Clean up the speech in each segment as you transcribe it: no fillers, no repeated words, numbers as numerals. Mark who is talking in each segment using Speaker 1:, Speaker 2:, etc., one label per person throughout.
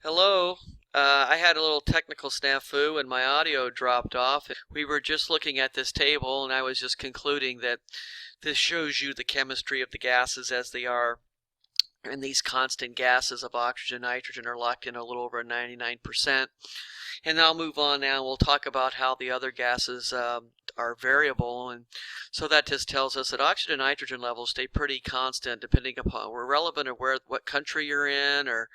Speaker 1: Hello. I had a little technical snafu and my audio dropped off. We were just looking at this table and I was just concluding that this shows you the chemistry of the gases as they are. And these constant gases of oxygen, nitrogen are locked in a little over 99%. And I'll move on now. We'll talk about how the other gases are variable. And so that just tells us that oxygen and nitrogen levels stay pretty constant depending upon, we're relevant of what country you're in or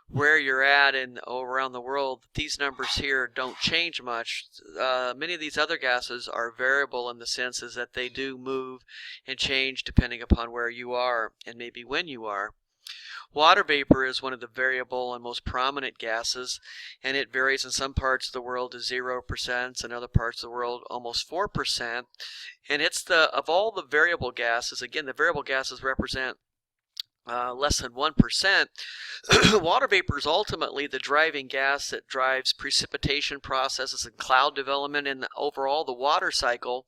Speaker 1: where you're at and around the world. These numbers here don't change much. Many of these other gases are variable in the sense is that they do move and change depending upon where you are and maybe when you are. Water vapor is one of the variable and most prominent gases, and it varies in some parts of the world to 0%, in other parts of the world almost 4%. And it's of all the variable gases, again, the variable gases represent less than 1%. Water vapor is ultimately the driving gas that drives precipitation processes and cloud development and overall the water cycle.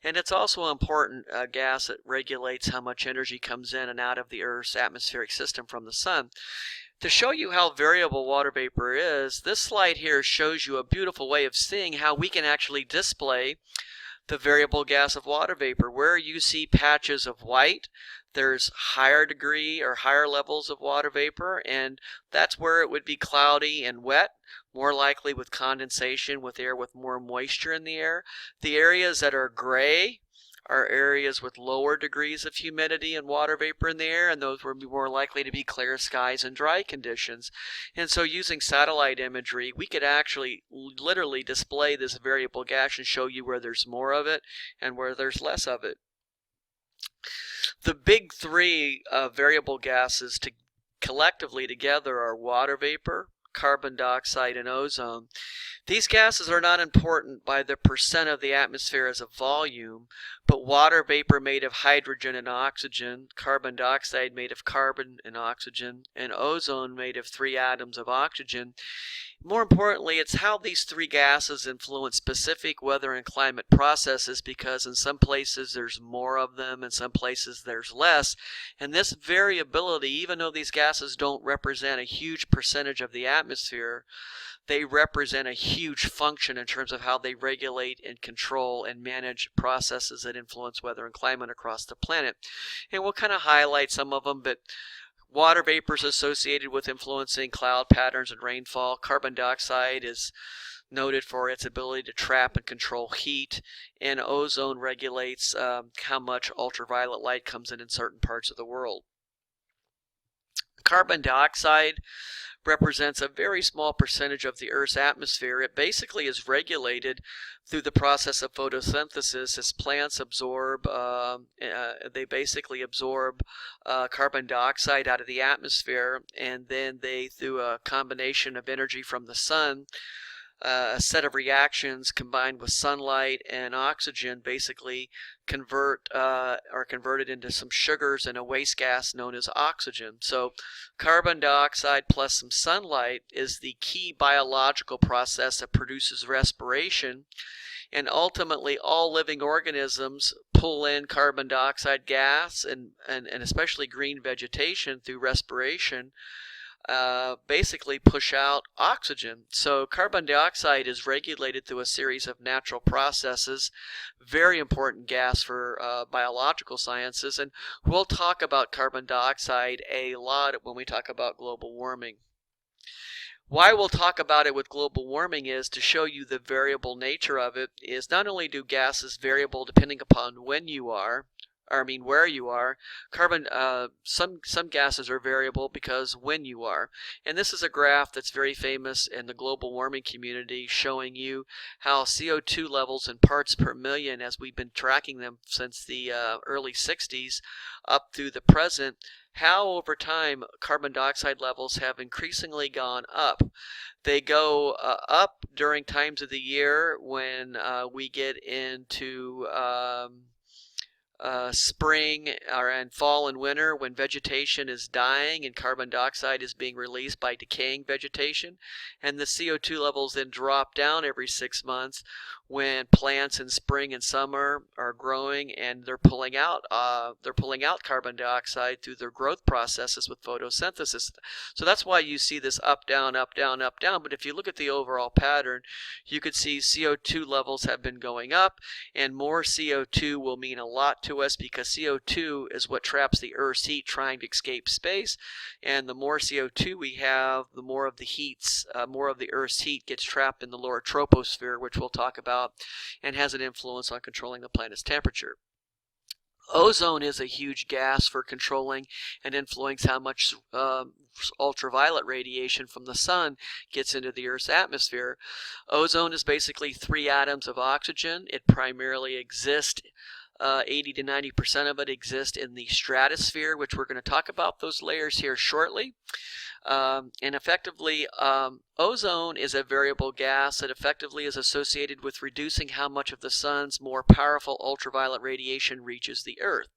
Speaker 1: And it's also an important gas that regulates how much energy comes in and out of the Earth's atmospheric system from the sun. To show you how variable water vapor is, this slide here shows you a beautiful way of seeing how we can actually display the variable gas of water vapor. Where you see patches of white, there's higher degree or higher levels of water vapor, and that's where it would be cloudy and wet, more likely with condensation, with air with more moisture in the air. The areas that are gray are areas with lower degrees of humidity and water vapor in the air, and those would be more likely to be clear skies and dry conditions. And so using satellite imagery, we could actually literally display this variable gas and show you where there's more of it and where there's less of it. The big three variable gases collectively together are water vapor, carbon dioxide, and ozone. These gases are not important by the percent of the atmosphere as a volume, but water vapor made of hydrogen and oxygen, carbon dioxide made of carbon and oxygen, and ozone made of 3 atoms of oxygen. More importantly, it's how these three gases influence specific weather and climate processes, because in some places there's more of them, in some places there's less. And this variability, even though these gases don't represent a huge percentage of the atmosphere, they represent a huge function in terms of how they regulate and control and manage processes that influence weather and climate across the planet. And we'll kind of highlight some of them, but water vapor is associated with influencing cloud patterns and rainfall. Carbon dioxide is noted for its ability to trap and control heat, and ozone regulates how much ultraviolet light comes in certain parts of the world. Carbon dioxide represents a very small percentage of the Earth's atmosphere. It basically is regulated through the process of photosynthesis. As plants absorb, they basically absorb carbon dioxide out of the atmosphere, and then they, through a combination of energy from the sun, a set of reactions combined with sunlight and oxygen basically are converted into some sugars and a waste gas known as oxygen. So carbon dioxide plus some sunlight is the key biological process that produces respiration, and ultimately all living organisms pull in carbon dioxide gas and especially green vegetation through respiration. Basically push out oxygen. So carbon dioxide is regulated through a series of natural processes, very important gas for biological sciences, and we'll talk about carbon dioxide a lot when we talk about global warming. Why we'll talk about it with global warming is to show you the variable nature of it. Is not only do gases variable depending upon when you are, where you are. Some gases are variable because when you are. And this is a graph that's very famous in the global warming community, showing you how CO2 levels in parts per million, as we've been tracking them since the early 60s up through the present, how over time carbon dioxide levels have increasingly gone up. They go up during times of the year when we get into spring and fall and winter, when vegetation is dying and carbon dioxide is being released by decaying vegetation, and the CO2 levels then drop down every 6 months when plants in spring and summer are growing and they're pulling out carbon dioxide through their growth processes with photosynthesis. So that's why you see this up, down, up, down, up, down. But if you look at the overall pattern, you could see CO2 levels have been going up, and more CO2 will mean a lot to us because CO2 is what traps the Earth's heat trying to escape space. And the more CO2 we have, the more of the Earth's heat gets trapped in the lower troposphere, which we'll talk about, and has an influence on controlling the planet's temperature. Ozone is a huge gas for controlling and influencing how much ultraviolet radiation from the sun gets into the Earth's atmosphere. Ozone is basically 3 atoms of oxygen. It primarily exists 80 to 90% of it exists in the stratosphere, which we're going to talk about those layers here shortly. And effectively, ozone is a variable gas that effectively is associated with reducing how much of the sun's more powerful ultraviolet radiation reaches the Earth,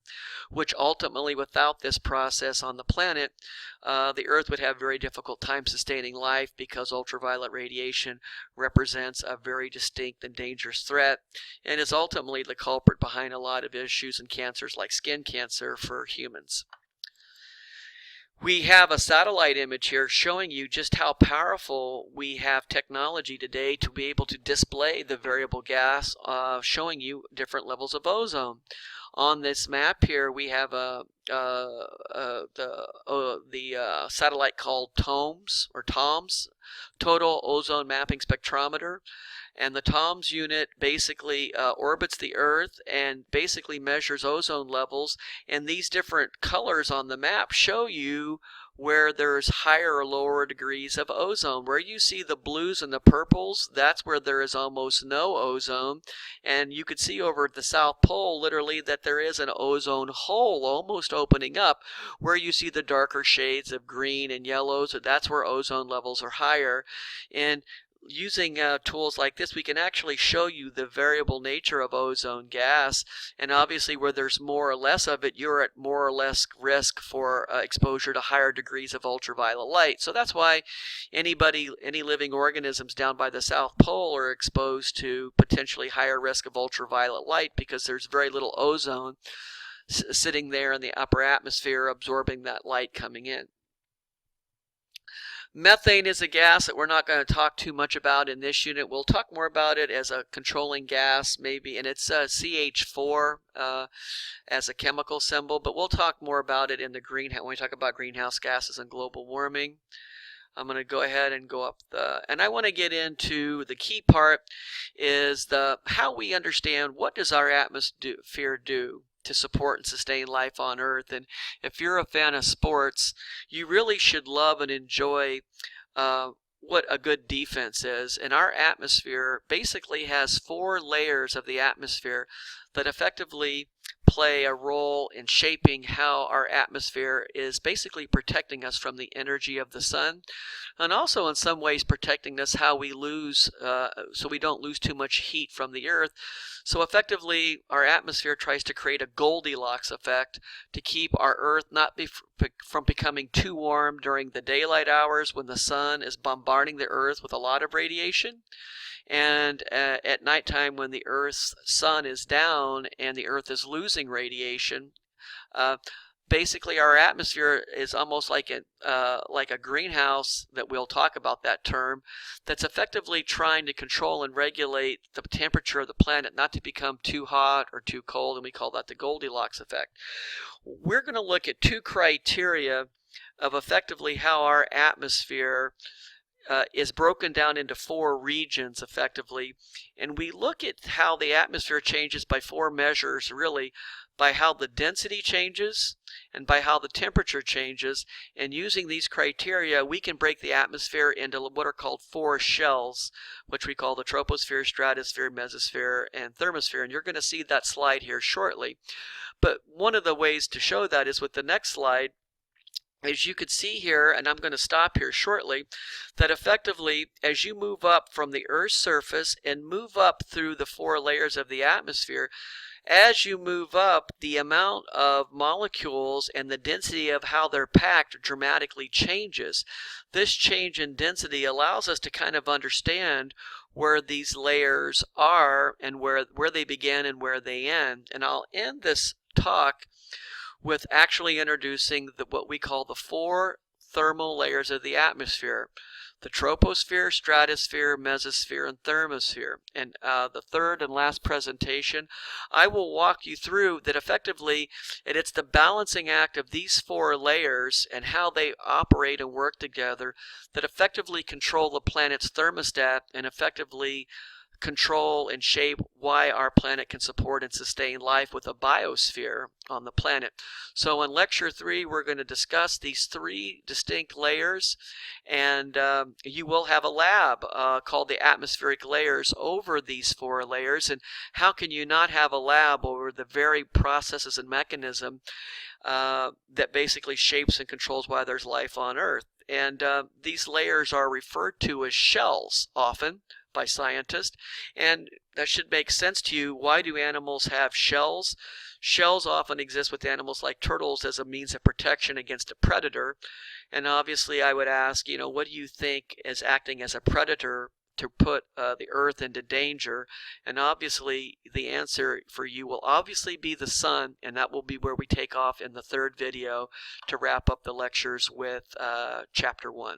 Speaker 1: which ultimately, without this process on the planet, the Earth would have a very difficult time sustaining life because ultraviolet radiation represents a very distinct and dangerous threat and is ultimately the culprit behind a lot of issues and cancers like skin cancer for humans. We have a satellite image here showing you just how powerful we have technology today to be able to display the variable gas, showing you different levels of ozone. On this map here, we have the satellite called TOMS, Total Ozone Mapping Spectrometer. And the TOMS unit basically orbits the Earth and basically measures ozone levels. And these different colors on the map show you where there's higher or lower degrees of ozone. Where you see the blues and the purples, that's where there is almost no ozone. And you could see over at the South Pole literally that there is an ozone hole almost opening up. Where you see the darker shades of green and yellows, that's where ozone levels are higher. And using tools like this, we can actually show you the variable nature of ozone gas, and obviously where there's more or less of it, you're at more or less risk for exposure to higher degrees of ultraviolet light. So that's why any living organisms down by the South Pole are exposed to potentially higher risk of ultraviolet light because there's very little ozone sitting there in the upper atmosphere absorbing that light coming in. Methane is a gas that we're not going to talk too much about in this unit. We'll talk more about it as a controlling gas maybe, and it's CH4 as a chemical symbol, but we'll talk more about it in the when we talk about greenhouse gases and global warming. I'm going to go ahead and go up and I want to get into the key part is how we understand what does our atmosphere do to support and sustain life on Earth. And if you're a fan of sports, you really should love and enjoy what a good defense is. And our atmosphere basically has 4 layers of the atmosphere that effectively play a role in shaping how our atmosphere is basically protecting us from the energy of the sun, and also in some ways protecting us how we lose, so we don't lose too much heat from the Earth. So effectively, our atmosphere tries to create a Goldilocks effect to keep our Earth not from becoming too warm during the daylight hours when the sun is bombarding the Earth with a lot of radiation, and at nighttime when the Earth's sun is down and the Earth is losing radiation. Basically, our atmosphere is almost like a greenhouse, that we'll talk about that term, that's effectively trying to control and regulate the temperature of the planet not to become too hot or too cold, and we call that the Goldilocks effect. We're going to look at 2 criteria of effectively how our atmosphere is broken down into 4 regions effectively, and we look at how the atmosphere changes by 4 measures, really by how the density changes and by how the temperature changes. And using these criteria, we can break the atmosphere into what are called 4 shells, which we call the troposphere, stratosphere, mesosphere, and thermosphere. And you're going to see that slide here shortly. But one of the ways to show that is with the next slide. As you can see here, and I'm going to stop here shortly, that effectively as you move up from the Earth's surface and move up through the 4 layers of the atmosphere, As you move up, the amount of molecules and the density of how they're packed dramatically changes. This change in density allows us to kind of understand where these layers are and where they begin and where they end. And I'll end this talk with actually introducing what we call the 4 thermal layers of the atmosphere: the troposphere, stratosphere, mesosphere, and thermosphere. And the third and last presentation, I will walk you through that effectively, it's the balancing act of these 4 layers and how they operate and work together that effectively control the planet's thermostat and effectively control and shape why our planet can support and sustain life with a biosphere on the planet. So in lecture 3, we're going to discuss these 3 distinct layers, and you will have a lab called the atmospheric layers over these 4 layers. And how can you not have a lab over the very processes and mechanism that basically shapes and controls why there's life on Earth? And these layers are referred to as shells often by scientists, and that should make sense to you. Why do animals have shells? Shells often exist with animals like turtles as a means of protection against a predator. And obviously I would ask, what do you think is acting as a predator to put the Earth into danger? And obviously the answer for you will obviously be the sun, and that will be where we take off in the 3rd video to wrap up the lectures with chapter 1.